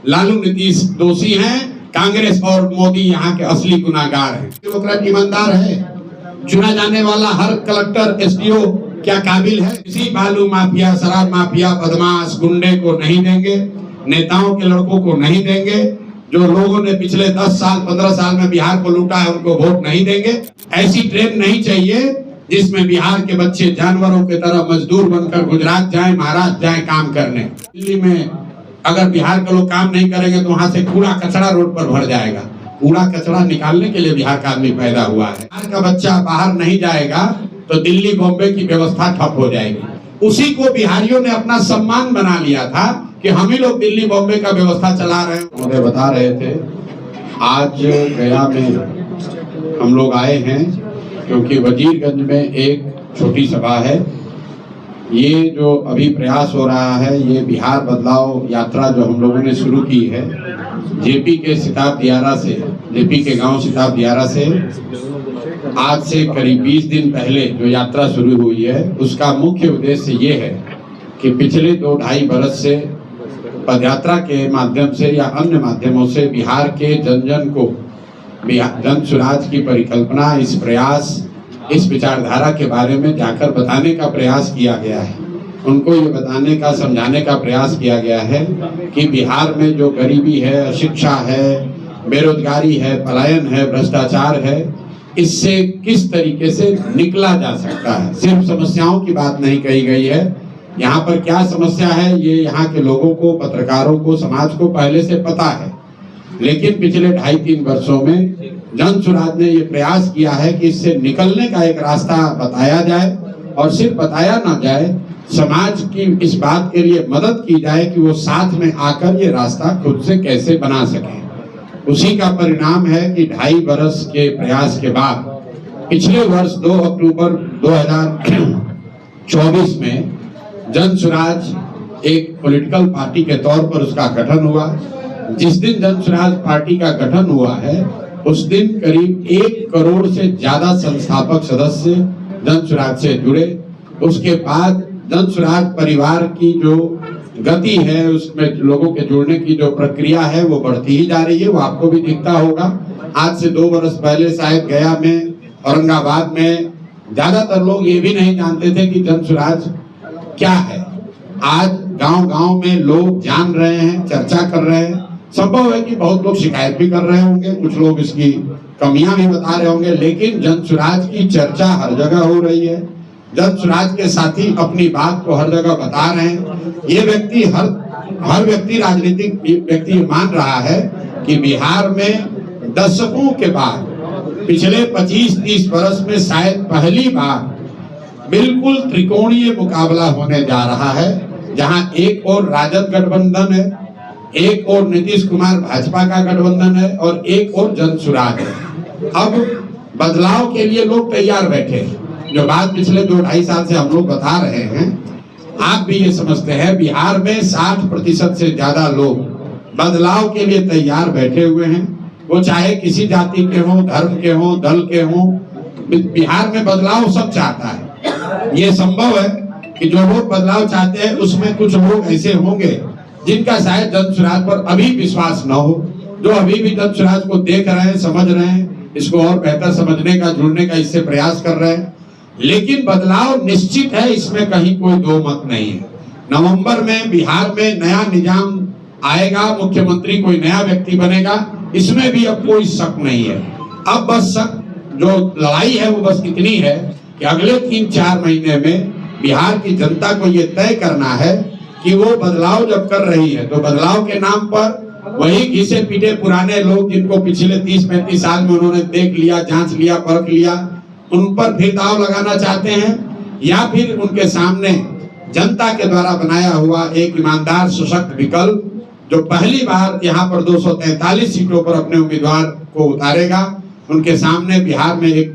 लालू नीतीश दोषी हैं, कांग्रेस और मोदी यहाँ के असली गुनाहगार हैं। डेमोक्रेट ईमानदार है, चुना जाने वाला हर कलेक्टर एसडीओ क्या काबिल है? किसी बालू माफिया, शराब माफिया, बदमाश, गुंडे को नहीं देंगे, नेताओं के लड़कों को नहीं देंगे। जो लोगों ने पिछले 10 साल 15 साल में बिहार को लूटा है उनको वोट नहीं देंगे। ऐसी ट्रेन नहीं चाहिए जिसमें बिहार के बच्चे जानवरों की तरह मजदूर बनकर गुजरात जाएं, महाराष्ट्र जाएं काम करने। दिल्ली में अगर बिहार के लोग काम नहीं करेंगे तो वहां से कूड़ा कचरा रोड पर भर जाएगा। कूड़ा कचरा निकालने के लिए बिहार का आदमी पैदा हुआ है। बिहार का बच्चा बाहर नहीं जाएगा तो दिल्ली बॉम्बे की व्यवस्था ठप हो जाएगी। उसी को बिहारियों ने अपना सम्मान बना लिया था कि हम ही लोग दिल्ली बॉम्बे का व्यवस्था चला रहे हैं। मुझे बता रहे थे आज गया में हम लोग आए हैं क्योंकि वजीरगंज में एक छोटी सभा है। ये जो अभी प्रयास हो रहा है, ये बिहार बदलाव यात्रा जो हम लोगों ने शुरू की है जेपी के सिताब दियारा से, जेपी के गांव सिताब दियारा से, आज से करीब 20 दिन पहले जो यात्रा शुरू हुई है, उसका मुख्य उद्देश्य ये है कि पिछले 2-2.5 बरस से पदयात्रा के माध्यम से या अन्य माध्यमों से बिहार के जन जन को जन स्वराज की परिकल्पना, इस प्रयास, इस विचारधारा के बारे में जाकर बताने का प्रयास किया गया है। उनको ये बताने का, समझाने का प्रयास किया गया है कि बिहार में जो गरीबी है, अशिक्षा है, बेरोजगारी है, पलायन है, भ्रष्टाचार है, इससे किस तरीके से निकला जा सकता है। सिर्फ समस्याओं की बात नहीं कही गई है। यहाँ पर क्या समस्या है ये यहाँ के लोगों को, पत्रकारों को, समाज को पहले से पता है। लेकिन पिछले 2.5-3 वर्षों में जन स्वराज ने ये प्रयास किया है कि इससे निकलने का एक रास्ता बताया जाए, और सिर्फ बताया ना जाए, समाज की इस बात के लिए मदद की जाए कि वो साथ में आकर ये रास्ता खुद से कैसे बना सके। उसी का परिणाम है कि 2.5 बरस के प्रयास के बाद पिछले वर्ष 2 अक्टूबर 2024 में जन स्वराज एक पॉलिटिकल पार्टी के तौर पर उसका गठन हुआ। जिस दिन जन स्वराज पार्टी का गठन हुआ है उस दिन करीब 1 करोड़ से ज्यादा संस्थापक सदस्य जन स्वराज से जुड़े। उसके बाद जन स्वराज परिवार की जो गति है, उसमें लोगों के जुड़ने की जो प्रक्रिया है वो बढ़ती ही जा रही है। वो आपको भी दिखता होगा। आज से 2 बरस पहले शायद गया में, औरंगाबाद में ज्यादातर लोग ये भी नहीं जानते थे कि जन स्वराज क्या है। आज गांव-गांव में लोग जान रहे हैं, चर्चा कर रहे हैं। संभव है कि बहुत लोग शिकायत भी कर रहे होंगे, कुछ लोग इसकी कमियां भी बता रहे होंगे, लेकिन जन स्वराज की चर्चा हर जगह हो रही है। जन स्वराज के साथी अपनी बात को हर जगह बता रहे हैं। ये व्यक्ति हर व्यक्ति, राजनीतिक व्यक्ति मान रहा है कि बिहार में दशकों के बाद पिछले 25-30 वर्ष में शायद पहली बार बिल्कुल त्रिकोणीय मुकाबला होने जा रहा है, जहां एक और राजद गठबंधन है, एक और नीतीश कुमार भाजपा का गठबंधन है और एक और जन स्वराज है। अब बदलाव के लिए लोग तैयार बैठे हैं। जो बात पिछले 2-2.5 साल से हम लोग बता रहे हैं, आप भी ये समझते हैं, बिहार में 60% से ज्यादा लोग बदलाव के लिए तैयार बैठे हुए हैं। वो चाहे किसी जाति के हों, धर्म के हों, दल के हों, बिहार में बदलाव सब चाहता है। ये संभव है कि जो लोग बदलाव चाहते हैं उसमें कुछ लोग ऐसे होंगे जिनका शायद जन स्वराज पर अभी विश्वास न हो, जो अभी भी जन स्वराज को देख रहे हैं, समझ रहे हैं, इसको और बेहतर समझने का, जुड़ने का इससे प्रयास कर रहे हैं। लेकिन बदलाव निश्चित है, इसमें कहीं कोई दो मत नहीं है। नवंबर में बिहार में नया निजाम आएगा, मुख्यमंत्री कोई नया व्यक्ति बनेगा, इसमें भी अब कोई शक नहीं है। अब बस शक, जो लड़ाई है वो बस इतनी है कि अगले 3-4 महीने में बिहार की जनता को ये तय करना है कि वो बदलाव जब कर रही है तो बदलाव के नाम पर वही घिसे पीटे पुराने लोग जिनको पिछले 30-35 साल में उन्होंने देख लिया, जांच लिया, परख लिया, उन पर फिर दाव लगाना चाहते हैं, या फिर उनके सामने जनता के द्वारा बनाया हुआ एक ईमानदार सशक्त विकल्प जो पहली बार यहाँ पर 243 सीटों पर अपने उम्मीदवार को उतारेगा। उनके सामने बिहार में एक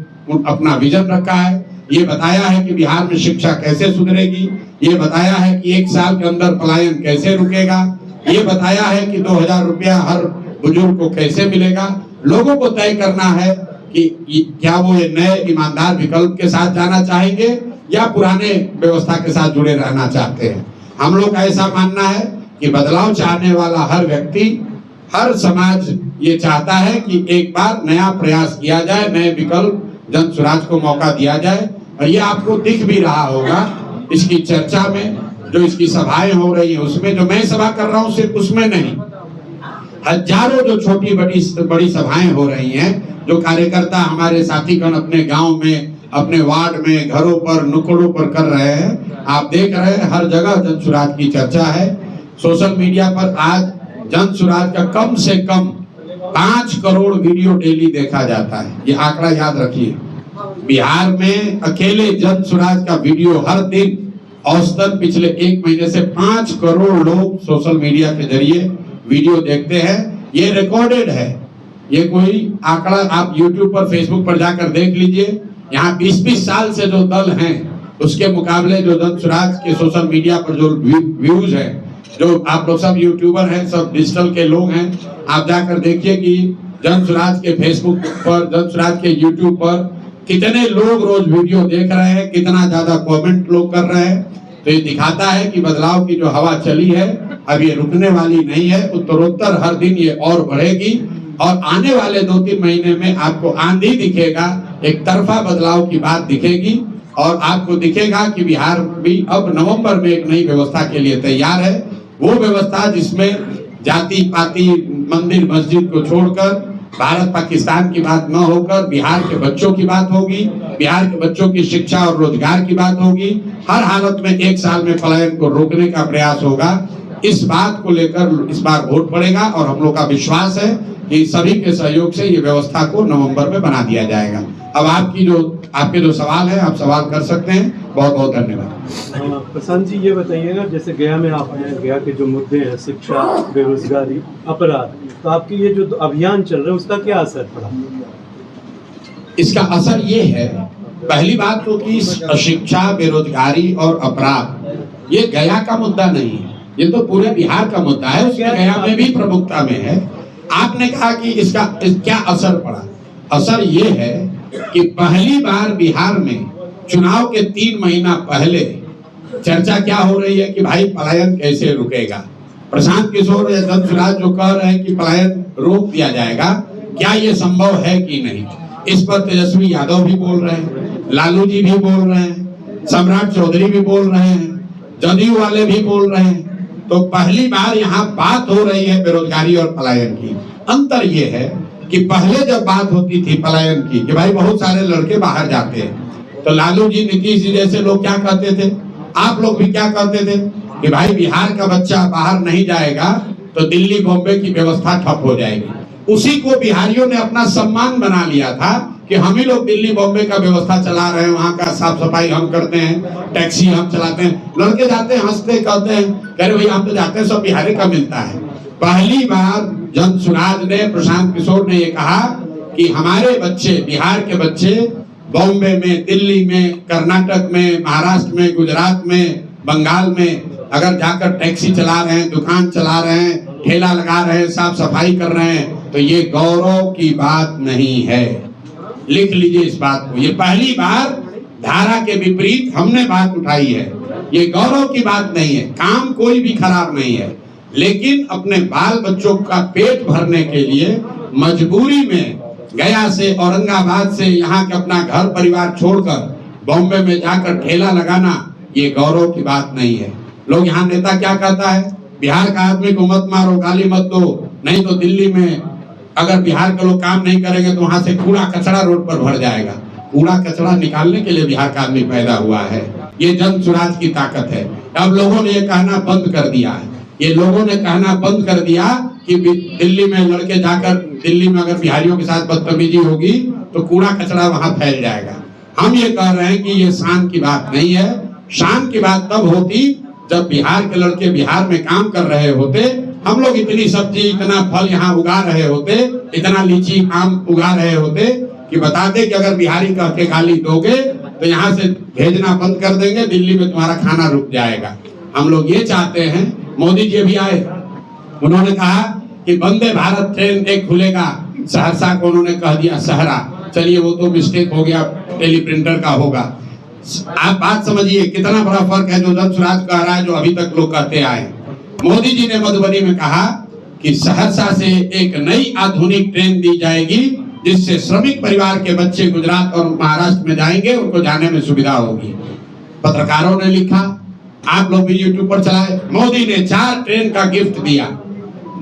अपना विजन रखा है। ये बताया है कि बिहार में शिक्षा कैसे सुधरेगी, ये बताया है कि 1 साल के अंदर पलायन कैसे रुकेगा, ये बताया है कि 2000 रुपया हर बुजुर्ग को कैसे मिलेगा। लोगों को तय करना है कि क्या वो ये नए ईमानदार विकल्प के साथ जाना चाहेंगे या पुराने व्यवस्था के साथ जुड़े रहना चाहते हैं। हम लोग का ऐसा मानना है कि बदलाव चाहने वाला हर व्यक्ति, हर समाज ये चाहता है कि एक बार नया प्रयास किया जाए, नए विकल्प, जन स्वराज को मौका दिया जाए। और ये आपको दिख भी रहा होगा इसकी चर्चा में, जो इसकी सभाएं हो रही है उसमें, जो मैं सभा कर रहा हूं सिर्फ उसमें नहीं, हजारों जो छोटी बड़ी सभाएं हो रही हैं, जो कार्यकर्ता हमारे साथीगण अपने गांव में, अपने वार्ड में, घरों पर, नुक्कड़ों पर कर रहे हैं। आप देख रहे हैं हर जगह जन स्वराज की चर्चा है। सोशल मीडिया पर आज जन स्वराज का कम से कम 5 करोड़ वीडियो डेली देखा जाता है। ये आंकड़ा याद रखिए। बिहार में अकेले जन स्वराज का वीडियो हर दिन औसतन पिछले 1 महीने से 5 करोड़ लोग सोशल मीडिया के जरिए वीडियो देखते हैं। ये रिकॉर्डेड है, ये कोई आंकड़ा आप यूट्यूब पर, फेसबुक पर जाकर देख लीजिए। यहाँ 20-20 साल से जो दल हैं उसके मुकाबले जो जन स्वराज के सोशल मीडिया पर जो व्यूज है, जो आप लोग सब यूट्यूबर हैं, सब डिजिटल के लोग हैं, आप जाकर देखिए कि जन स्वराज के फेसबुक पर, जन स्वराज के यूट्यूब पर कितने लोग रोज वीडियो देख रहे हैं, कितना ज्यादा कमेंट लोग कर रहे हैं। तो ये दिखाता है कि बदलाव की जो हवा चली है अब ये रुकने वाली नहीं है, उत्तरोत्तर हर दिन ये और बढ़ेगी। और आने वाले 2-3 महीने में आपको आंधी दिखेगा, एक तरफा बदलाव की बात दिखेगी। और आपको दिखेगा कि बिहार भी अब नवंबर में एक नई व्यवस्था के लिए तैयार है। वो व्यवस्था जिसमें जाति पाति, मंदिर मस्जिद को छोड़कर भारत पाकिस्तान की बात न होकर बिहार के बच्चों की बात होगी, बिहार के बच्चों की शिक्षा और रोजगार की बात होगी। हर हालत में 1 साल में पलायन को रोकने का प्रयास होगा। इस बात को लेकर इस बार वोट पड़ेगा और हम लोग का विश्वास है कि सभी के सहयोग से ये व्यवस्था को नवंबर में बना दिया जाएगा। अब आपके जो सवाल है आप सवाल कर सकते हैं। बहुत बहुत धन्यवाद। प्रशांत जी, ये बताइएगा, जैसे गया में आप हैं, गया के जो मुद्दे हैं, शिक्षा, बेरोजगारी, अपराध, तो आपकी ये जो अभियान चल रहा है उसका क्या असर पड़ा? इसका असर ये है, पहली बात तो कि शिक्षा, बेरोजगारी और अपराध ये गया का मुद्दा नहीं है, ये तो पूरे बिहार का मुद्दा है। उसमें गया में भी प्रमुखता में है। आपने कहा कि इसका क्या असर पड़ा? असर ये है कि पहली बार बिहार में चुनाव के 3 महीना पहले चर्चा क्या हो रही है कि भाई पलायन कैसे रुकेगा। प्रशांत किशोर या जन स्वराज जो कह रहे हैं कि पलायन रोक दिया जाएगा, क्या ये संभव है कि नहीं? इस पर तेजस्वी यादव भी बोल रहे हैं, लालू जी भी बोल रहे हैं, सम्राट चौधरी भी बोल रहे हैं, जदयू वाले भी बोल रहे हैं। तो पहली बार यहाँ बात हो रही है बेरोजगारी और पलायन की। अंतर ये है कि पहले जब बात होती थी पलायन की कि भाई बहुत सारे लड़के बाहर जाते हैं, तो लालू जी, नीतीश जी जैसे लोग क्या कहते थे, आप लोग भी क्या कहते थे कि भाई बिहार का बच्चा बाहर नहीं जाएगा तो दिल्ली बॉम्बे की व्यवस्था ठप हो जाएगी। उसी को बिहारियों ने अपना सम्मान बना लिया था कि हम ही लोग दिल्ली बॉम्बे का व्यवस्था चला रहे हैं, वहां का साफ सफाई हम करते हैं, टैक्सी हम चलाते हैं। लड़के जाते हैं, हंसते कहते हैं, कह रहे भाई हम तो जाते हैं, सब बिहारी का मिलता है। पहली बार जन स्वराज ने, प्रशांत किशोर ने ये कहा कि हमारे बच्चे, बिहार के बच्चे बॉम्बे में, दिल्ली में, कर्नाटक में, महाराष्ट्र में, गुजरात में, बंगाल में अगर जाकर टैक्सी चला रहे हैं, दुकान चला रहे हैं, ठेला लगा रहे हैं, साफ सफाई कर रहे हैं, तो ये गौरव की बात नहीं है। लिख लीजिए इस बात को। ये पहली बार धारा के विपरीत हमने बात उठाई है। ये गौरव की बात नहीं है। काम कोई भी खराब नहीं है, लेकिन अपने बाल बच्चों का पेट भरने के लिए मजबूरी में गया से, औरंगाबाद से यहाँ के अपना घर परिवार छोड़कर बॉम्बे में जाकर ठेला लगाना, ये गौरव की बात नहीं है। लोग यहाँ नेता क्या कहता है, बिहार का आदमी को मत मारो, गाली मत दो, नहीं तो दिल्ली में अगर बिहार के लोग काम नहीं करेंगे तो वहां से कूड़ा कचरा रोड पर भर जाएगा। कूड़ा कचरा निकालने के लिए बिहार का आदमी पैदा हुआ है। ये जन स्वराज की ताकत है। अब लोगों ने ये कहना बंद कर दिया है। ये लोगों ने कहना बंद कर दिया कि दिल्ली में लड़के जाकर, दिल्ली में अगर बिहारियों के साथ बदतमीजी होगी तो कूड़ा कचरा वहां फैल जाएगा। हम ये कह रहे हैं कि ये शान की बात नहीं है। शान की बात तब होती जब बिहार के लड़के बिहार में काम कर रहे होते, हम लोग इतनी सब्जी, इतना फल यहाँ उगा रहे होते, इतना लीची आम उगा रहे होते कि बताते कि अगर बिहारी कह के गाली दोगे तो यहाँ से भेजना बंद कर देंगे, दिल्ली में तुम्हारा खाना रुक जाएगा। हम लोग ये चाहते हैं। मोदी जी भी आए, उन्होंने कहा कि वंदे भारत ट्रेन एक खुलेगा, सहरसा को उन्होंने कह दिया सहरा। चलिए वो तो मिस्टेक हो गया, टेलीप्रिंटर का होगा। आप बात समझिए कितना बड़ा फर्क है जो जन स्वराज कह रहा है, जो अभी तक लोग कहते आए। मोदी जी ने मधुबनी में कहा कि सहरसा से एक नई आधुनिक ट्रेन दी जाएगी जिससे श्रमिक परिवार के बच्चे गुजरात और महाराष्ट्र में जाएंगे, उनको जाने में सुविधा होगी। पत्रकारों ने लिखा, आप लोग भी यूट्यूब पर चलाए, मोदी ने 4 ट्रेन का गिफ्ट दिया।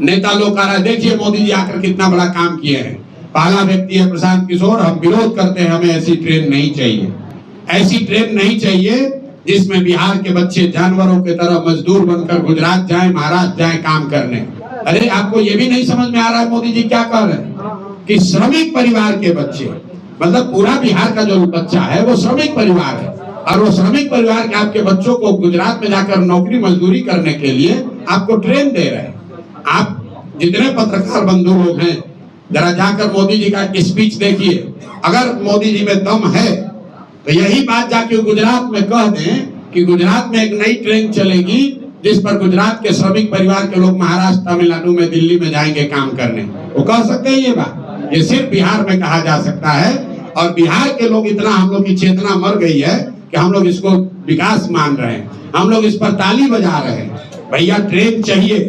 नेता लोग कह रहे हैं देखिए मोदी जी आकर कितना बड़ा काम किए हैं। पहला व्यक्ति है प्रशांत किशोर, हम विरोध करते हैं, हमें ऐसी ट्रेन नहीं चाहिए। ऐसी ट्रेन नहीं चाहिए जिसमें बिहार के बच्चे जानवरों की तरह मजदूर बनकर गुजरात जाएं, महाराष्ट्र जाएं काम करने। अरे आपको ये भी नहीं समझ में आ रहा है मोदी जी क्या कह रहे हैं कि श्रमिक परिवार के बच्चे, मतलब पूरा बिहार का जो बच्चा है वो श्रमिक परिवार है, और वो श्रमिक परिवार के आपके बच्चों को गुजरात में जाकर नौकरी मजदूरी करने के लिए आपको ट्रेन दे रहे हैं। आप जितने पत्रकार बंधु लोग हैं जरा जाकर मोदी जी का स्पीच देखिए। अगर मोदी जी में दम है तो यही बात जाके गुजरात में कह दें कि गुजरात में एक नई ट्रेन चलेगी जिस पर गुजरात के श्रमिक परिवार के लोग महाराष्ट्र, तमिलनाडु में, दिल्ली में जाएंगे काम करने। वो कह सकते हैं ये बात? ये सिर्फ बिहार में कहा जा सकता है, और बिहार के लोग इतना, हम लोग की चेतना मर गई है कि हम लोग इसको विकास मान रहे हैं, हम लोग इस पर ताली बजा रहे हैं। भैया ट्रेन चाहिए,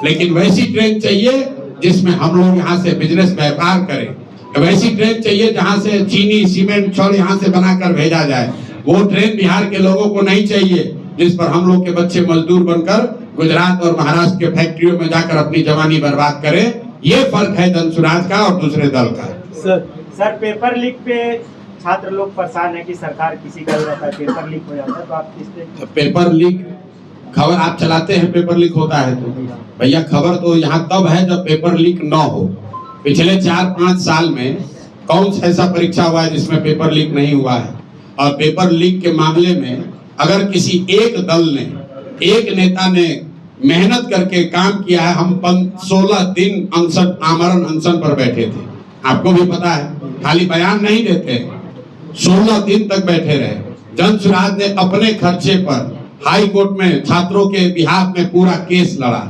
लेकिन वैसी ट्रेन चाहिए जिसमें हम लोग यहाँ से बिजनेस व्यापार करें। वैसी ट्रेन चाहिए जहाँ से चीनी, सीमेंट, छड़ यहाँ से बनाकर भेजा जाए। वो ट्रेन बिहार के लोगों को नहीं चाहिए जिस पर हम लोग के बच्चे मजदूर बनकर गुजरात और महाराष्ट्र के फैक्ट्रियों में जाकर अपनी जवानी बर्बाद करें। ये फर्क है जनसुराज का और दूसरे दल का। सर पेपर लीक पे छात्र लोग परेशान है कि सरकार किसी का रहता है, पेपर लीक हो जाता है, तो आप किस पे? पेपर लीक खबर आप चलाते हैं, पेपर लीक होता है तो भैया खबर तो यहाँ तब है जब पेपर लीक न हो। पिछले 4-5 साल में कौन सा ऐसा परीक्षा हुआ है जिसमें पेपर लीक नहीं हुआ है? और पेपर लीक के मामले में अगर किसी एक दल ने, एक नेता ने मेहनत करके काम किया है, हम 16 दिन आमरण अनशन पर बैठे थे, आपको भी पता है, खाली बयान नहीं देते, 16 दिन तक बैठे रहे। जनसुराज ने अपने खर्चे पर हाई कोर्ट में छात्रों के बिहाफ में पूरा केस लड़ा।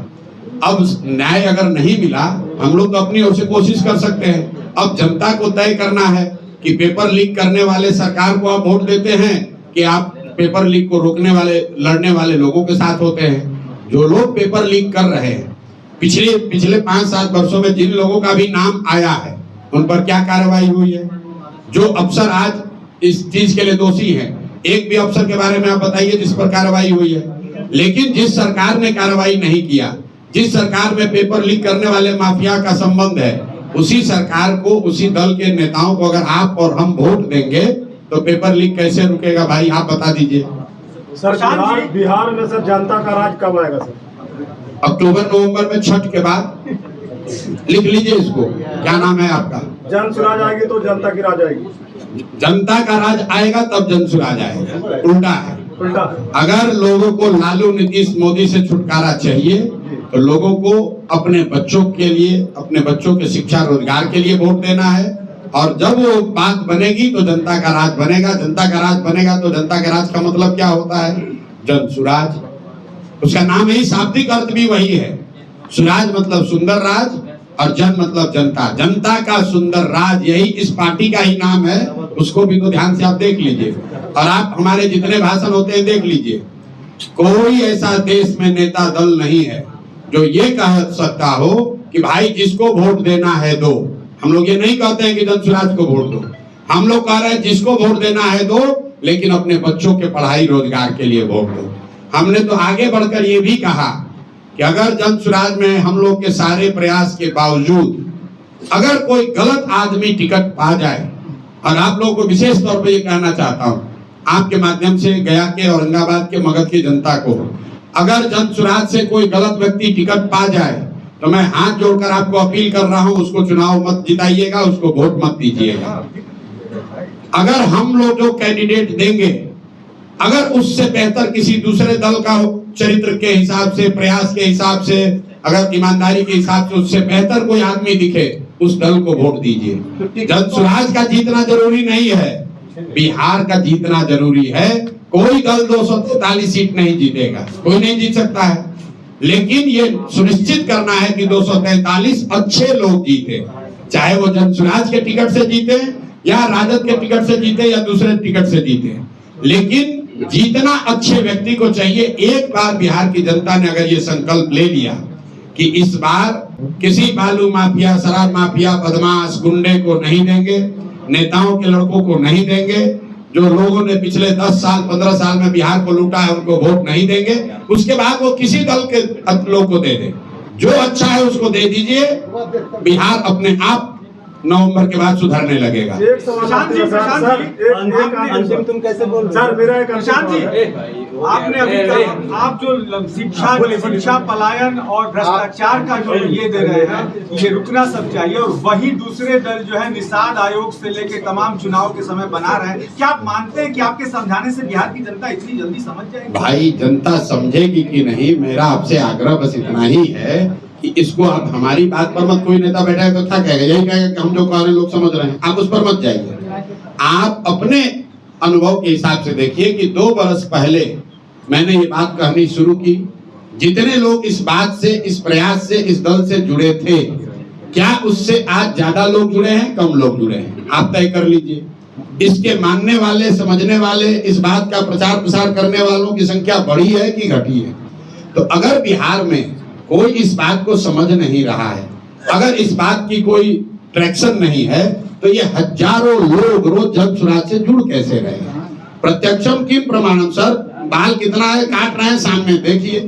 अब न्याय अगर नहीं मिला, हम लोग तो अपनी ओर से कोशिश कर सकते हैं। अब जनता को तय करना है कि पेपर लीक करने वाले सरकार को आप वोट देते हैं कि आप पेपर लीक को रोकने वाले, लड़ने वाले लोगों के साथ होते हैं। जो लोग पेपर लीक कर रहे हैं, पिछले 5-7 वर्षों में जिन लोगों का भी नाम आया है, उन पर क्या कार्रवाई हुई है? जो अफसर आज इस चीज के लिए दोषी है, एक भी अफसर के बारे में आप बताइए जिस पर कार्रवाई हुई है। लेकिन जिस सरकार ने कार्रवाई नहीं किया, जिस सरकार में पेपर लीक करने वाले माफिया का संबंध है, उसी सरकार को, उसी दल के नेताओं को अगर आप और हम वोट देंगे तो पेपर लीक कैसे रुकेगा भाई? आप बता दीजिए। सर बिहार में सर जनता का राज कब आएगा सर? अक्टूबर-नवंबर में, छठ के बाद। लिख लीजिए इसको, क्या नाम है आपका? जनसुराज आएगी तो जनता की राज आएगी। जनता का राज आएगा तब जनसुराज आएगा, उल्टा है। उल्टा। अगर लोगों को लालू, नीतीश, मोदी से छुटकारा चाहिए तो लोगों को अपने बच्चों के लिए, अपने बच्चों के शिक्षा रोजगार के लिए वोट देना है। और जब वो बात बनेगी तो जनता का राज बनेगा। जनता का राज बनेगा तो जनता के राज का मतलब क्या होता है? जनसुराज। उसका नाम ही, शाब्दिक अर्थ भी वही है। सुराज मतलब सुंदर राज और जन मतलब जनता। जनता का सुंदर राज, यही इस पार्टी का ही नाम है। उसको भी तो ध्यान से आप देख लीजिए, और आप हमारे जितने भाषण होते हैं देख लीजिए। कोई ऐसा देश में नेता दल नहीं है जो ये कह सकता हो कि भाई जिसको वोट देना है दो। हम लोग ये नहीं कहते हैं कि जनसुराज को वोट दो, हम लोग कह रहे हैं जिसको वोट देना है दो, लेकिन अपने बच्चों के पढ़ाई रोजगार के लिए वोट दो। हमने तो आगे बढ़कर ये भी कहा कि अगर जनसुराज में हम लोग के सारे प्रयास के बावजूद अगर कोई गलत आदमी टिकट पा जाए, और आप लोगों को विशेष तौर पर ये कहना चाहता हूँ आपके माध्यम से गया के, औरंगाबाद के, मगध की जनता को, अगर जनसुराज से कोई गलत व्यक्ति टिकट पा जाए तो मैं हाथ जोड़कर आपको अपील कर रहा हूं, उसको चुनाव मत जिताइएगा, उसको वोट मत दीजिएगा। अगर हम लोग जो कैंडिडेट देंगे, अगर उससे बेहतर किसी दूसरे दल का चरित्र के हिसाब से, प्रयास के हिसाब से, अगर ईमानदारी के हिसाब से उससे बेहतर कोई आदमी दिखे, उस दल को वोट दीजिए। जनसुराज का जीतना जरूरी नहीं है, बिहार का जीतना जरूरी है। कोई दल 243 सीट नहीं जीतेगा, कोई नहीं जीत सकता है, लेकिन ये सुनिश्चित करना है कि 243 अच्छे लोग जीते, चाहे वो जनसुराज के टिकट से जीते या राजद के टिकट से जीते या दूसरे टिकट से जीते, लेकिन जितना अच्छे व्यक्ति को चाहिए, एक बार बिहार की जनता ने अगर ये संकल्प ले लिया कि इस बार किसी बालू माफिया, शराब माफिया, बदमाश, गुंडे को नहीं देंगे, नेताओं के लड़कों को नहीं देंगे, जो लोगों ने पिछले 10 साल 15 साल में बिहार को लूटा है उनको वोट नहीं देंगे, उसके बाद वो किसी दल के लोग को दे दे, जो अच्छा है उसको दे दीजिए, बिहार अपने आप नवंबर के बाद सुधरने लगेगा। अंतिम तुम कैसे बोल रहे हो? सर मेरा एक प्रशांत जी, आपने अभी तक आप जो शिक्षा पलायन और भ्रष्टाचार का जो ये दे रहे हैं, ये रुकना सब चाहिए, और वही दूसरे दल जो है निषाद आयोग से लेके तमाम चुनाव के समय बना रहे हैं। क्या आप मानते हैं कि आपके समझाने से बिहार की जनता इतनी जल्दी समझ जाएगी? भाई जनता समझेगी कि नहीं, मेरा आपसे आग्रह बस इतना ही है कि इसको आप हमारी बात पर मत, कोई नेता बैठा है तो क्या कहेगा, यही कहेगा कि हम जो कह रहे हैं लोग समझ रहे हैं, आप उस पर मत जाइए। आप अपने अनुभव के हिसाब से देखिए कि 2 बरस पहले मैंने ये बात कहनी शुरू की, जितने लोग इस बात से, इस प्रयास से, इस दल से जुड़े थे, क्या उससे आज ज्यादा लोग जुड़े हैं, कम लोग जुड़े हैं? आप तय कर लीजिए। इसके मानने वाले, समझने वाले, इस बात का प्रचार प्रसार करने वालों की संख्या बढ़ी है कि घटी है? तो अगर बिहार में कोई इस बात को समझ नहीं रहा है, अगर इस बात की कोई ट्रैक्शन नहीं है, तो ये हजारों लोग रोज जनसुराज से जुड़ कैसे रहे? प्रत्यक्षम किम प्रमाणम। सर बाल कितना है, काट रहे हैं, सामने देखिए।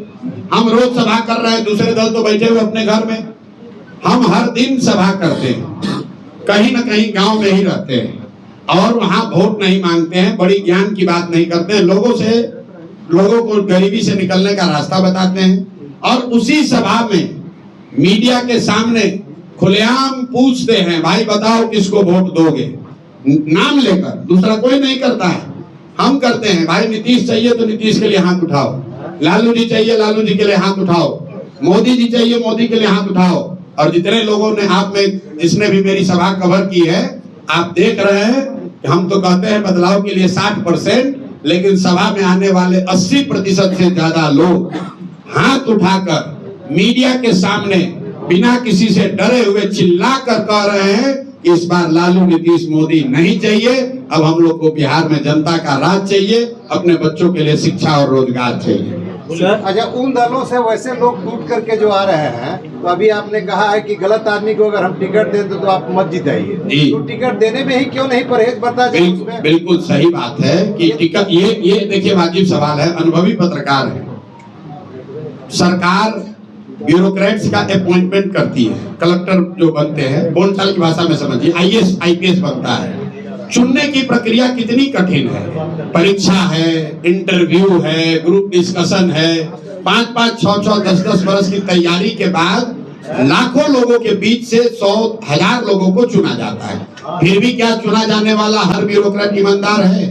हम रोज सभा कर रहे हैं, दूसरे दल तो बैठे हुए अपने घर में। हम हर दिन सभा करते हैं, कहीं ना कहीं गांव में ही रहते हैं और वहां वोट नहीं मांगते हैं, बड़ी ज्ञान की बात नहीं करते हैं, लोगों को गरीबी से निकलने का रास्ता बताते हैं, और उसी सभा में मीडिया के सामने खुलेआम पूछते हैं, भाई बताओ किसको वोट दोगे, नाम लेकर। दूसरा कोई नहीं करता है, हम करते हैं। भाई नीतीश चाहिए तो नीतीश के लिए हाथ उठाओ, लालू जी चाहिए लालू जी के लिए हाथ उठाओ, मोदी जी चाहिए मोदी के लिए हाथ उठाओ। और जितने लोगों ने, आप में जिसने भी मेरी सभा कवर की है, आप देख रहे हैं कि हम तो कहते हैं बदलाव के लिए 60%, लेकिन सभा में आने वाले 80% से ज्यादा लोग हाथ उठाकर मीडिया के सामने बिना किसी से डरे हुए चिल्ला कर कह रहे हैं कि इस बार लालू नीतीश मोदी नहीं चाहिए, अब हम लोग को बिहार में जनता का राज चाहिए, अपने बच्चों के लिए शिक्षा और रोजगार चाहिए। अच्छा, उन दलों से वैसे लोग टूट करके जो आ रहे हैं, तो अभी आपने कहा है कि गलत आदमी को अगर हम टिकट दें तो आप मत जिताइए, तो टिकट देने में ही क्यों नहीं परहेज बरता जाए? बिल्कुल सही बात है कि टिकट, ये देखिए वाजिब सवाल है, अनुभवी पत्रकार है। सरकार ब्यूरोक्रेट्स का अपॉइंटमेंट करती है, कलेक्टर जो बनते हैं, बोलचाल की भाषा में समझिए, IAS IPS बनता है। चुनने की प्रक्रिया कितनी कठिन है, परीक्षा है, इंटरव्यू है, ग्रुप डिस्कशन है, 5-5, 6-6, 10-10 वर्ष की तैयारी के बाद लाखों लोगों के बीच से 100,000 लोगों को चुना जाता है। फिर भी क्या चुना जाने वाला हर ब्यूरोक्रेट ईमानदार है?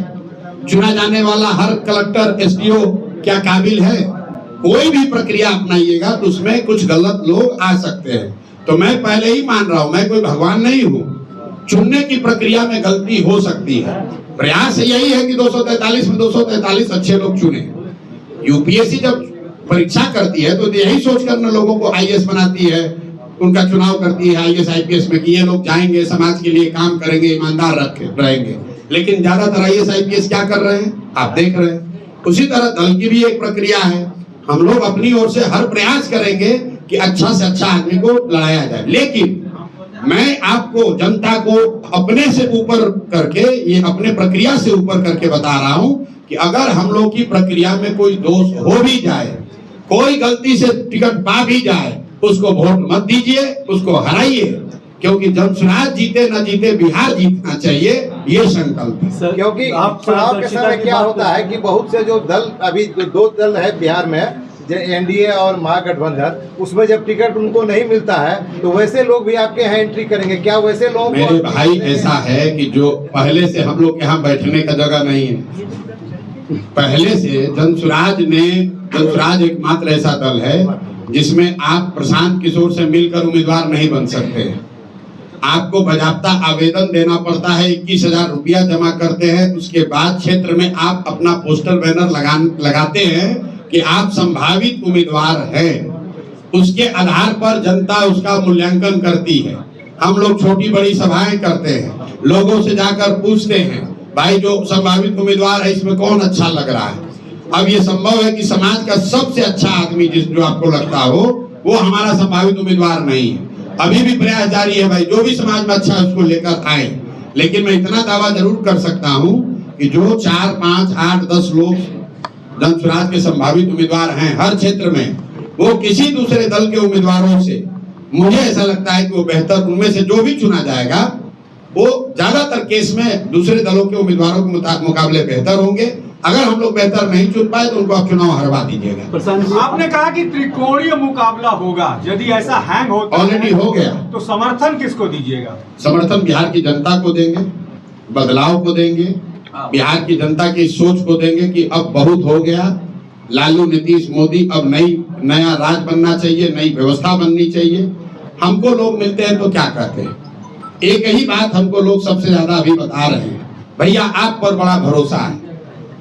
चुना जाने वाला हर कलेक्टर SDO क्या काबिल है? कोई भी प्रक्रिया अपनाइएगा तो उसमें कुछ गलत लोग आ सकते हैं। तो मैं पहले ही मान रहा हूं, मैं कोई भगवान नहीं हूं, चुनने की प्रक्रिया में गलती हो सकती है। प्रयास यही है कि 243 में 243 अच्छे लोग चुने। UPSC जब परीक्षा करती है तो यही सोचकर न लोगों को IAS बनाती है, उनका चुनाव करती है IAS IPS में कि ये लोग जाएंगे, समाज के लिए काम करेंगे, ईमानदार रहेंगे। लेकिन ज्यादातर IAS IPS क्या कर रहे हैं, आप देख रहे हैं। उसी तरह दल की भी एक प्रक्रिया है, हम लोग अपनी ओर से हर प्रयास करेंगे कि अच्छा से अच्छा आदमी को लड़ाया जाए। लेकिन मैं आपको, जनता को अपने से ऊपर करके, ये अपने प्रक्रिया से ऊपर करके बता रहा हूं कि अगर हम लोग की प्रक्रिया में कोई दोष हो भी जाए, कोई गलती से टिकट पा भी जाए, उसको वोट मत दीजिए, उसको हराइए, क्योंकि जनसुराज जीते न जीते बिहार जीतना चाहिए, ये संकल्प है। क्योंकि चुनाव के समय क्या होता है कि बहुत से जो दल, अभी 2 दल है बिहार में, NDA और महागठबंधन, उसमें जब टिकट उनको नहीं मिलता है तो वैसे लोग भी आपके यहाँ एंट्री करेंगे क्या? वैसे लोग, मेरे भाई ऐसा है कि जो पहले से हम लोग यहाँ बैठने का जगह नहीं है, पहले से जनसुराज एकमात्र ऐसा दल है जिसमें आप प्रशांत किशोर से मिलकर उम्मीदवार नहीं बन सकते। आपको बाजाप्ता आवेदन देना पड़ता है, 21,000 रुपया जमा करते हैं, उसके बाद क्षेत्र में आप अपना पोस्टर बैनर लगाते हैं कि आप संभावित उम्मीदवार हैं। उसके आधार पर जनता उसका मूल्यांकन करती है। हम लोग छोटी बड़ी सभाएं करते हैं, लोगों से जाकर पूछते हैं, भाई जो संभावित उम्मीदवार है इसमें कौन अच्छा लग रहा है। अब ये संभव है कि समाज का सबसे अच्छा आदमी जो आपको लगता हो वो हमारा संभावित उम्मीदवार नहीं है। अभी भी प्रयास जारी है भाई, जो भी समाज में अच्छा है उसको लेकर आए। लेकिन मैं इतना दावा जरूर कर सकता हूं कि जो 4, 5, 8, 10 लोग जन स्वराज के संभावित उम्मीदवार हैं हर क्षेत्र में, वो किसी दूसरे दल के उम्मीदवारों से मुझे ऐसा लगता है कि वो बेहतर, उनमें से जो भी चुना जाएगा वो ज्यादातर केस में दूसरे दलों के उम्मीदवारों के मुकाबले बेहतर होंगे। अगर हम लोग बेहतर नहीं चुन पाए तो उनको आप चुनाव हरवा दीजिएगा। आपने कहा कि त्रिकोणीय मुकाबला होगा, यदि ऐसा हैंग होता ऑलरेडी हो गया तो समर्थन किसको दीजिएगा? समर्थन बिहार की जनता को देंगे, बदलाव को देंगे, बिहार की जनता की सोच को देंगे कि अब बहुत हो गया, लालू नीतीश मोदी, अब नया राज बनना चाहिए, नई व्यवस्था बननी चाहिए। हमको लोग मिलते हैं तो क्या कहते हैं, एक ही बात हमको लोग सबसे ज्यादा अभी बता रहे हैं, भैया आप पर बड़ा भरोसा है,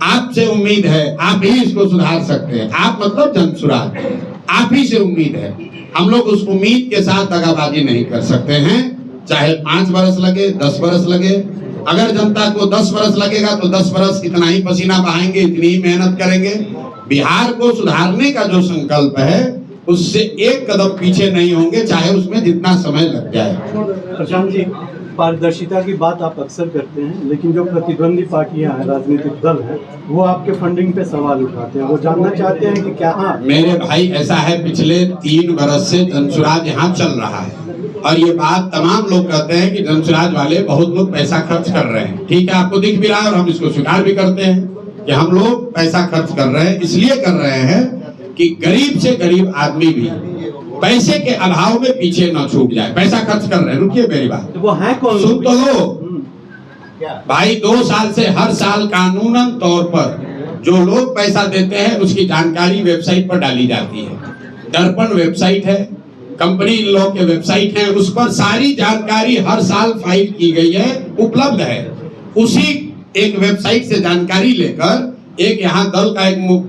आपसे उम्मीद है, आप ही इसको सुधार सकते हैं। आप मतलब जन स्वराज, आप ही से उम्मीद है। हम लोग उस उम्मीद के साथ दगाबाजी नहीं कर सकते हैं, चाहे 5 बरस लगे, 10 बरस लगे। अगर जनता को 10 बरस लगेगा तो 10 बरस इतना ही पसीना बहाएंगे, इतनी ही मेहनत करेंगे। बिहार को सुधारने का जो संकल्प है उससे एक कदम पीछे नहीं होंगे, चाहे उसमें जितना समय लग जाए। प्रशांत जी, पारदर्शिता की बात आप अक्सर करते हैं, लेकिन जो प्रतिद्वंदी पार्टियां हैं, राजनीतिक दल हैं, वो आपके फंडिंग पे सवाल उठाते हैं। वो जानना चाहते हैं कि क्या मेरे भाई ऐसा है, पिछले 3 बरस से जन स्वराज यहाँ चल रहा है और ये बात तमाम लोग कहते हैं कि जन स्वराज वाले बहुत लोग पैसा खर्च कर रहे हैं। ठीक है, आपको दिख भी रहा है और हम इसको स्वीकार भी करते हैं कि हम लोग पैसा खर्च कर रहे हैं। इसलिए कर रहे हैं कि गरीब से गरीब आदमी भी पैसे के अभाव में पीछे न छूट जाए। पैसा खर्च कर रहे हैं, रुकिए मेरी बात, तो वो है कौन? सुन तो लो भाई। 2 साल से हर साल कानूनन तौर पर जो लोग पैसा देते हैं उसकी जानकारी वेबसाइट पर डाली जाती है। दर्पण वेबसाइट है, कंपनी लॉ के वेबसाइट है, उस पर सारी जानकारी हर साल फाइल की गई है, उपलब्ध है। उसी एक वेबसाइट से जानकारी लेकर एक यहाँ दल का एक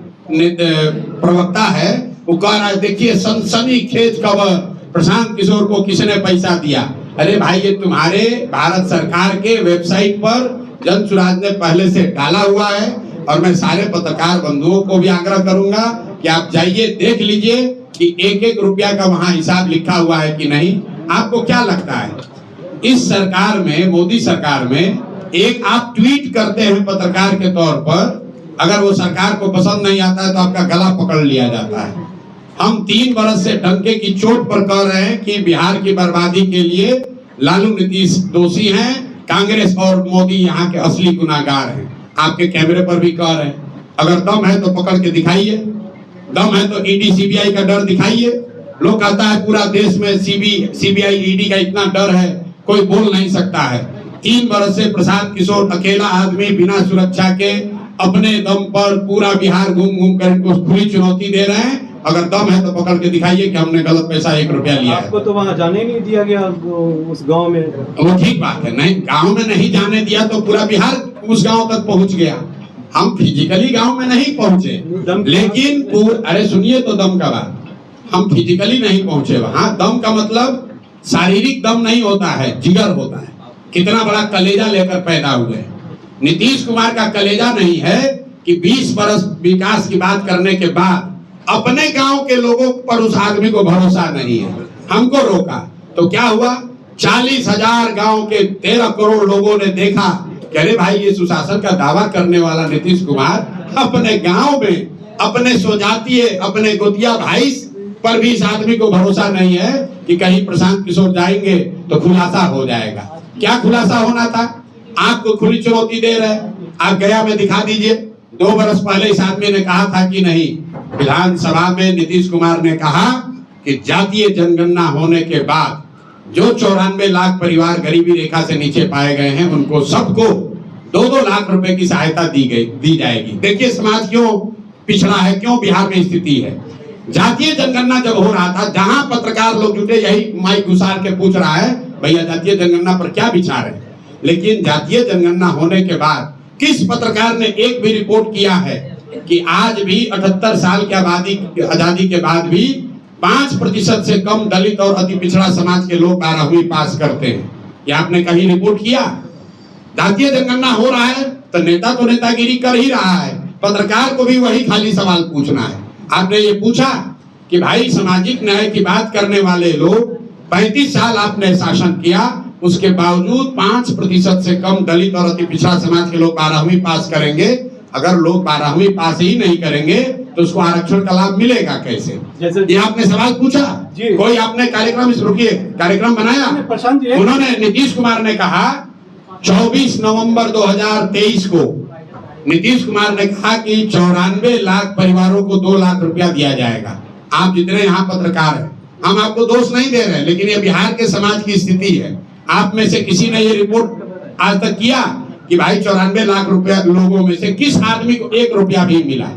प्रवक्ता है, वो कह रहा है देखिए सनसनीखेज खबर, प्रशांत किशोर को किसने पैसा दिया। अरे भाई, ये तुम्हारे भारत सरकार के वेबसाइट पर जन स्वराज ने पहले से डाला हुआ है और मैं सारे पत्रकार बंधुओं को भी आग्रह करूंगा कि आप जाइए देख लीजिए कि 1-1 रुपया का वहां हिसाब लिखा हुआ है कि नहीं। आपको क्या लगता है इस सरकार में, मोदी सरकार में, एक आप ट्वीट करते हैं पत्रकार के तौर पर, अगर वो सरकार को पसंद नहीं आता है तो आपका गला पकड़ लिया जाता है। हम 3 बरस से डंके की चोट पर कह रहे हैं कि बिहार की बर्बादी के लिए लालू नीतीश दोषी हैं, कांग्रेस और मोदी यहाँ के असली गुनाहगार हैं। आपके कैमरे पर भी कह रहे हैं, अगर दम है तो पकड़ के दिखाइए, दम है तो ईडी सीबीआई का डर दिखाइए। लोग कहता है पूरा देश में सीबीआई ईडी का इतना डर है, कोई बोल नहीं सकता है। 3 बरस से प्रशांत किशोर अकेला आदमी बिना सुरक्षा के अपने दम पर पूरा बिहार घूम घूम कर इनको खुली चुनौती दे रहे हैं। अगर दम है तो पकड़ के दिखाइए कि हमने गलत पैसा 1 रुपया लिया है। आपको तो वहाँ जाने नहीं दिया गया उस गांव में। वो ठीक बात है, नहीं गांव में नहीं जाने दिया तो पूरा बिहार उस गांव तक पहुंच गया। हम फिजिकली गांव में नहीं पहुंचे, लेकिन अरे सुनिए तो दम का बात, हम फिजिकली नहीं पहुंचे वहां। दम का मतलब शारीरिक दम नहीं होता है, जिगर होता है। कितना बड़ा कलेजा लेकर पैदा हुए। नीतीश कुमार का कलेजा नहीं है कि 20 बरस विकास की बात करने के बाद अपने गांव के लोगों पर उस आदमी को भरोसा नहीं है। हमको रोका तो क्या हुआ, 40,000 गांव के 13 करोड़ लोगों ने देखा कि अरे भाई, ये सुशासन का दावा करने वाला नीतीश कुमार अपने गांव में अपने स्वजातीय, अपने गोतिया भाई पर भी इस आदमी को भरोसा नहीं है कि कहीं प्रशांत किशोर जाएंगे तो खुलासा हो जाएगा। क्या खुलासा होना था? आपको खुली चुनौती दे रहे हैं, आप गया में दिखा दीजिए। 2 बरस पहले इस आदमी ने कहा था कि नहीं, विधानसभा में नीतीश कुमार ने कहा कि जातीय जनगणना होने के बाद जो 94 लाख परिवार गरीबी रेखा से नीचे पाए गए हैं उनको सबको 2-2 लाख रुपए की सहायता दी जाएगी। देखिए समाज क्यों पिछड़ा है, क्यों बिहार में स्थिति है। जातीय जनगणना जब हो रहा था, जहां पत्रकार लोग जुटे, यही माइक घुसार के पूछ रहा है भैया जातीय जनगणना पर क्या विचार है। लेकिन जातीय जनगणना होने के बाद किस पत्रकार ने एक भी रिपोर्ट किया है कि आज भी 78 साल की आजादी के बाद भी 5% से कम दलित और अति पिछड़ा समाज के लोग 12वीं पास करते हैं? ये आपने कहीं रिपोर्ट किया? जातीय जनगणना हो रहा है तो नेता तो नेतागिरी कर ही रहा है, पत्रकार को भी वही खाली सवाल पूछना है। आपने ये पूछा कि भाई सामाजिक न्याय की बात करने वाले लोग 35 साल आपने शासन किया, उसके बावजूद 5% से कम दलित और अति पिछड़ा समाज के लोग 12वीं पास करेंगे। अगर लोग 12वीं पास ही नहीं करेंगे तो उसको आरक्षण का लाभ मिलेगा कैसे? ये आपने सवाल पूछा। कोई आपने कार्यक्रम रुकिए कार्यक्रम बनाया? उन्होंने नीतीश कुमार ने कहा 24 नवंबर 2023 को नीतीश कुमार ने कहा कि 94 लाख परिवारों को 2 लाख रुपया दिया जाएगा। आप जितने यहाँ पत्रकार हैं, हम आपको दोष नहीं दे रहे, लेकिन ये बिहार के समाज की स्थिति है। आप में से किसी ने ये रिपोर्ट आज तक किया कि भाई 94 लाख रुपया लोगों में से किस आदमी को 1 रुपया भी मिला?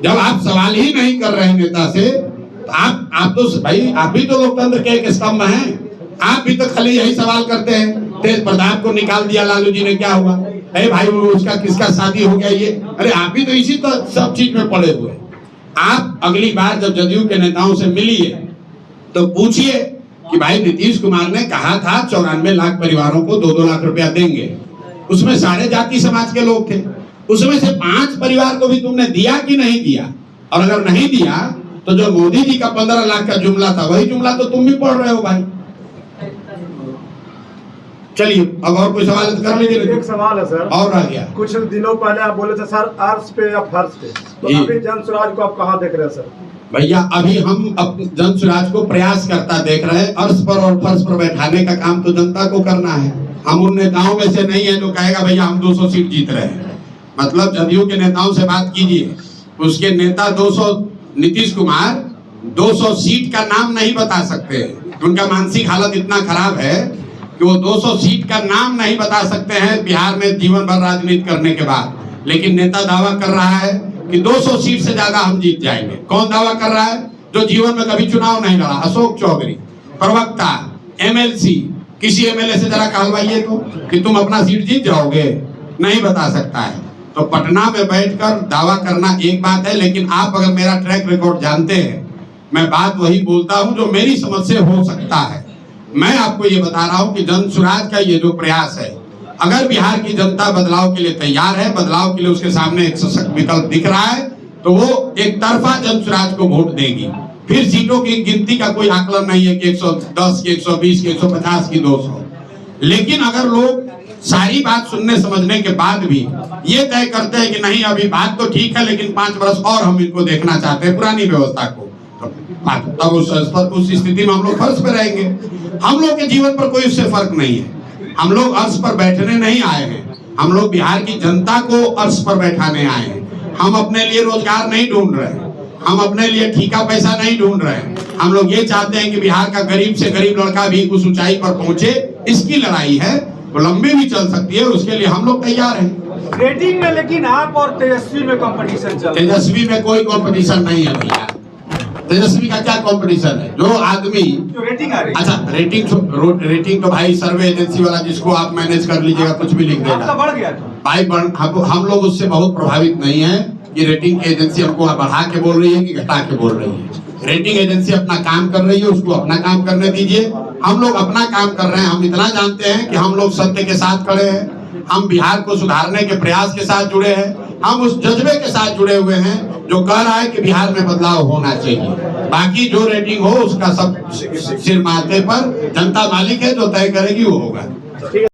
जब आप सवाल ही नहीं कर रहे नेता से, तो आप तो भाई आप भी तो लोकतंत्र के एक स्तंभ हैं। आप भी तो खाली यही सवाल करते हैं। तेज प्रताप को निकाल दिया लालू जी ने, क्या हुआ? अरे भाई वो उसका किसका शादी हो गया ये? अरे आप भी तो इसी तो सब चीज में पड़े हुए। आप अगली बार जब जदयू के नेताओं से मिलिए तो पूछिए कि भाई नीतीश कुमार ने कहा था 94 लाख परिवारों को 2-2 लाख रुपया देंगे, उसमें सारे जाति समाज के लोग थे, उसमें से 5 परिवार को भी तुमने दिया कि नहीं दिया? और अगर नहीं दिया तो जो मोदी जी का 15 लाख का जुमला था वही जुमला तो तुम भी पढ़ रहे हो भाई। चलिए अब और कोई सवाल कर लीजिए। एक सवाल है सर, और रह गया। कुछ दिनों पहले आप बोले थे सर अर्श पे या फर्श पे, तो अभी जन स्वराज को आप कहाँ देख रहे हैं सर? भैया अभी हम जन स्वराज को प्रयास करता देख रहे हैं। अर्श पर और फर्श पर बैठाने का काम तो जनता को करना है। हम उन नेताओं में से नहीं है जो कहेगा भैया हम 200 सीट जीत रहे हैं। मतलब जदयू के नेताओं से बात कीजिए, उसके नेता 200 नीतीश कुमार 200 सीट का नाम नहीं बता सकते। उनका मानसिक हालत इतना खराब है कि वो 200 सीट का नाम नहीं बता सकते हैं बिहार में जीवन भर राजनीति करने के बाद। लेकिन नेता दावा कर रहा है कि 200 सीट से ज्यादा हम जीत जाएंगे। कौन दावा कर रहा है? जो जीवन में कभी चुनाव नहीं लड़ा, अशोक चौधरी, प्रवक्ता, MLC। किसी MLA से जरा कहलवाइए तो कि तुम अपना सीट जीत जाओगे, नहीं बता सकता है। तो पटना में बैठकर दावा करना एक बात है, लेकिन आप अगर मेरा ट्रैक रिकॉर्ड जानते हैं, मैं बात वही बोलता हूं जो मेरी समझ से हो सकता है। मैं आपको ये बता रहा हूं कि जन स्वराज का ये जो प्रयास है, अगर बिहार की जनता बदलाव के लिए तैयार है, बदलाव के लिए उसके सामने एक सशक्त विकल्प दिख रहा है, तो वो एक तरफा जन स्वराज को वोट देगी। फिर सीटों की गिनती का कोई आकलन नहीं है कि 110 की 120 की 150 की 200। लेकिन अगर लोग सारी बात सुनने समझने के बाद भी ये तय करते हैं कि नहीं अभी बात तो ठीक है लेकिन 5 वर्ष और हम इनको देखना चाहते हैं पुरानी व्यवस्था को, तब उस स्थिति में हम लोग फर्श पे रहेंगे। हम लोग के जीवन पर कोई उससे फर्क नहीं है। हम लोग अर्श पर बैठने नहीं आए हैं, हम लोग बिहार की जनता को अर्श पर बैठाने आए हैं। हम अपने लिए रोजगार नहीं ढूंढ रहे हैं, हम अपने लिए ठीका पैसा नहीं ढूंढ रहे हैं। हम लोग ये चाहते हैं कि बिहार का गरीब से गरीब लड़का भी उस ऊंचाई पर पहुंचे। इसकी लड़ाई है, वो लंबी भी चल सकती है, उसके लिए हम लोग तैयार हैं। रेटिंग में लेकिन आप और तेजस्वी में कंपटीशन चल रहा है। तेजस्वी में कोई कंपटीशन नहीं है भैया। तेजस्वी का क्या कंपटीशन है? जो आदमी जो रेटिंग आ रही है। अच्छा रेटिंग तो भाई सर्वे एजेंसी वाला जिसको आप मैनेज कर लीजिएगा, कुछ भी लिख देगा। बढ़ गया भाई हम लोग उससे बहुत प्रभावित नहीं है कि रेटिंग एजेंसी हमको बढ़ा के बोल रही है कि घटा के बोल रही है। रेटिंग एजेंसी अपना काम कर रही है, उसको अपना काम करने दीजिए। हम लोग अपना काम कर रहे हैं। हम इतना जानते हैं कि हम लोग सत्य के साथ खड़े हैं, हम बिहार को सुधारने के प्रयास के साथ जुड़े हैं, हम उस जज्बे के साथ जुड़े हुए हैं जो कह रहा है कि बिहार में बदलाव होना चाहिए। बाकी जो रेटिंग हो उसका सब सिर माथे पर जनता मालिक है, जो तय करेगी वो होगा।